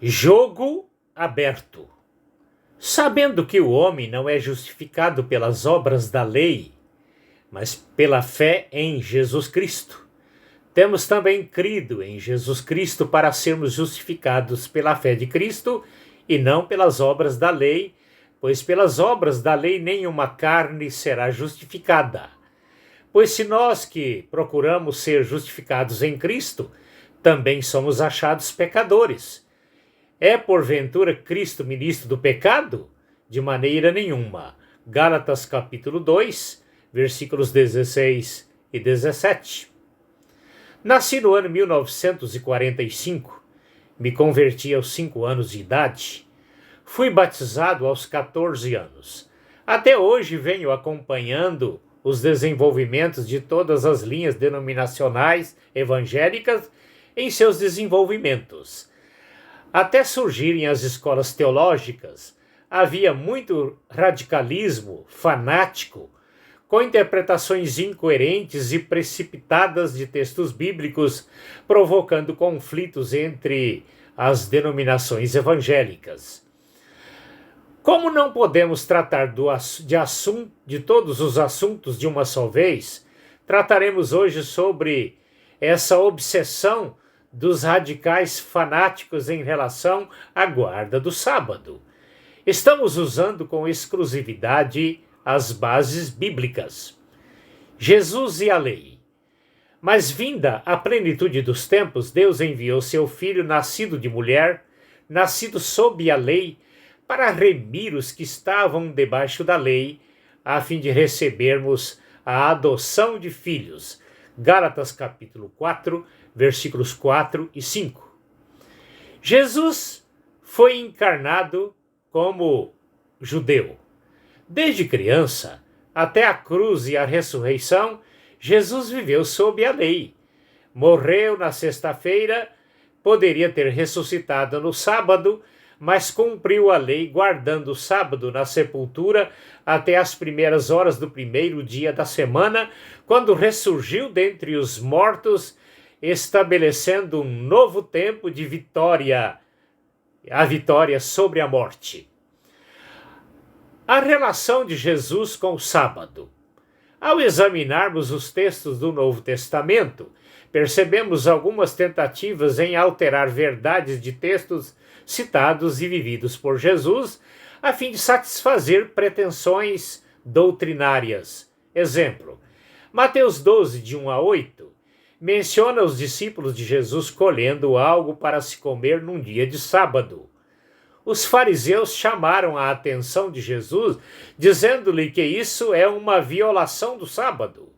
Jogo aberto. Sabendo que o homem não é justificado pelas obras da lei, mas pela fé em Jesus Cristo, temos também crido em Jesus Cristo para sermos justificados pela fé de Cristo e não pelas obras da lei, pois pelas obras da lei nenhuma carne será justificada. Pois se nós que procuramos ser justificados em Cristo, também somos achados pecadores. É porventura Cristo ministro do pecado? De maneira nenhuma. Gálatas capítulo 2, versículos 16 e 17. Nasci no ano 1945, me converti aos 5 anos de idade. Fui batizado aos 14 anos. Até hoje venho acompanhando os desenvolvimentos de todas as linhas denominacionais evangélicas em seus desenvolvimentos. Até surgirem as escolas teológicas, havia muito radicalismo fanático, com interpretações incoerentes e precipitadas de textos bíblicos, provocando conflitos entre as denominações evangélicas. Como não podemos tratar de todos os assuntos de uma só vez, trataremos hoje sobre essa obsessão dos radicais fanáticos em relação à guarda do sábado. Estamos usando com exclusividade as bases bíblicas. Jesus e a lei. Mas vinda a plenitude dos tempos, Deus enviou seu Filho, nascido de mulher, nascido sob a lei, para remir os que estavam debaixo da lei, a fim de recebermos a adoção de filhos. Gálatas capítulo 4, versículos 4 e 5. Jesus foi encarnado como judeu. Desde criança até a cruz e a ressurreição, Jesus viveu sob a lei. Morreu na sexta-feira, poderia ter ressuscitado no sábado, mas cumpriu a lei guardando o sábado na sepultura até as primeiras horas do primeiro dia da semana, quando ressurgiu dentre os mortos, estabelecendo um novo tempo de vitória, a vitória sobre a morte. A relação de Jesus com o sábado. Ao examinarmos os textos do Novo Testamento, percebemos algumas tentativas em alterar verdades de textos citados e vividos por Jesus, a fim de satisfazer pretensões doutrinárias. Exemplo, Mateus 12, de 1 a 8, menciona os discípulos de Jesus colhendo algo para se comer num dia de sábado. Os fariseus chamaram a atenção de Jesus, dizendo-lhe que isso é uma violação do sábado.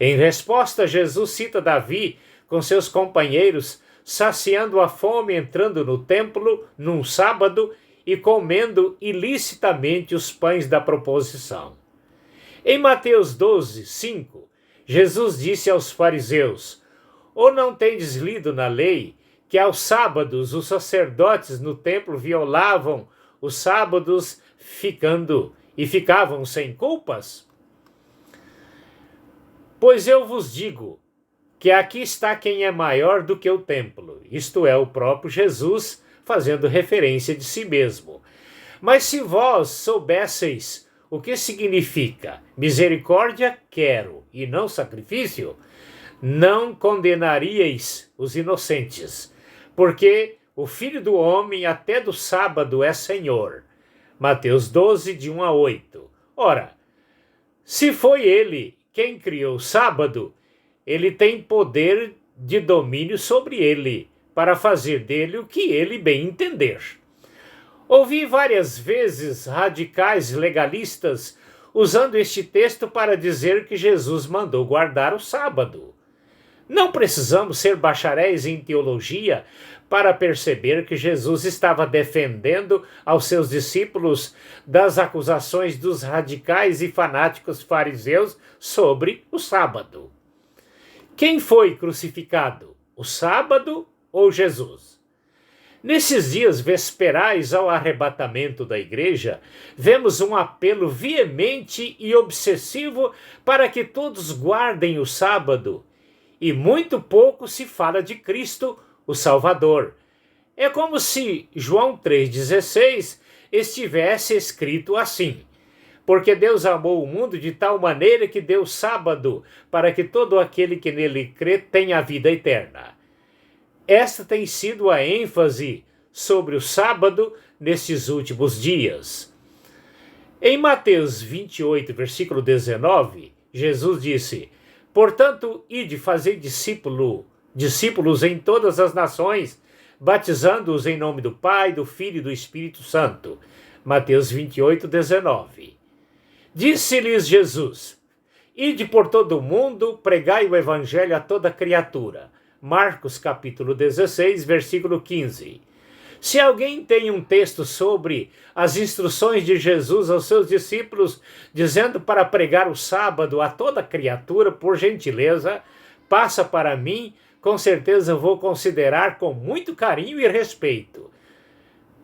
Em resposta, Jesus cita Davi com seus companheiros, saciando a fome, entrando no templo num sábado e comendo ilicitamente os pães da proposição. Em Mateus 12, 5, Jesus disse aos fariseus: ou não tendes lido na lei que aos sábados os sacerdotes no templo violavam os sábados ficavam sem culpas? Pois eu vos digo que aqui está quem é maior do que o templo, isto é, o próprio Jesus, fazendo referência de si mesmo. Mas se vós soubesseis o que significa misericórdia quero e não sacrifício, não condenaríeis os inocentes, porque o Filho do Homem até do sábado é Senhor. Mateus 12, de 1 a 8. Ora, se foi ele quem criou o sábado, ele tem poder de domínio sobre ele, para fazer dele o que ele bem entender. Ouvi várias vezes radicais legalistas usando este texto para dizer que Jesus mandou guardar o sábado. Não precisamos ser bacharéis em teologia para perceber que Jesus estava defendendo aos seus discípulos das acusações dos radicais e fanáticos fariseus sobre o sábado. Quem foi crucificado, o sábado ou Jesus? Nesses dias vesperais ao arrebatamento da igreja, vemos um apelo veemente e obsessivo para que todos guardem o sábado, e muito pouco se fala de Cristo, o Salvador. É como se João 3,16 estivesse escrito assim: porque Deus amou o mundo de tal maneira que deu sábado, para que todo aquele que nele crê tenha a vida eterna. Esta tem sido a ênfase sobre o sábado nesses últimos dias. Em Mateus 28, versículo 19, Jesus disse: portanto, ide fazer discípulos em todas as nações, batizando-os em nome do Pai, do Filho e do Espírito Santo. Mateus 28, 19. Disse-lhes Jesus: ide por todo o mundo, pregai o evangelho a toda criatura. Marcos capítulo 16, versículo 15. Se alguém tem um texto sobre as instruções de Jesus aos seus discípulos, dizendo para pregar o sábado a toda criatura, por gentileza, passa para mim, com certeza vou considerar com muito carinho e respeito.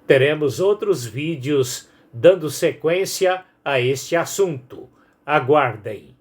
Teremos outros vídeos dando sequência a este assunto. Aguardem.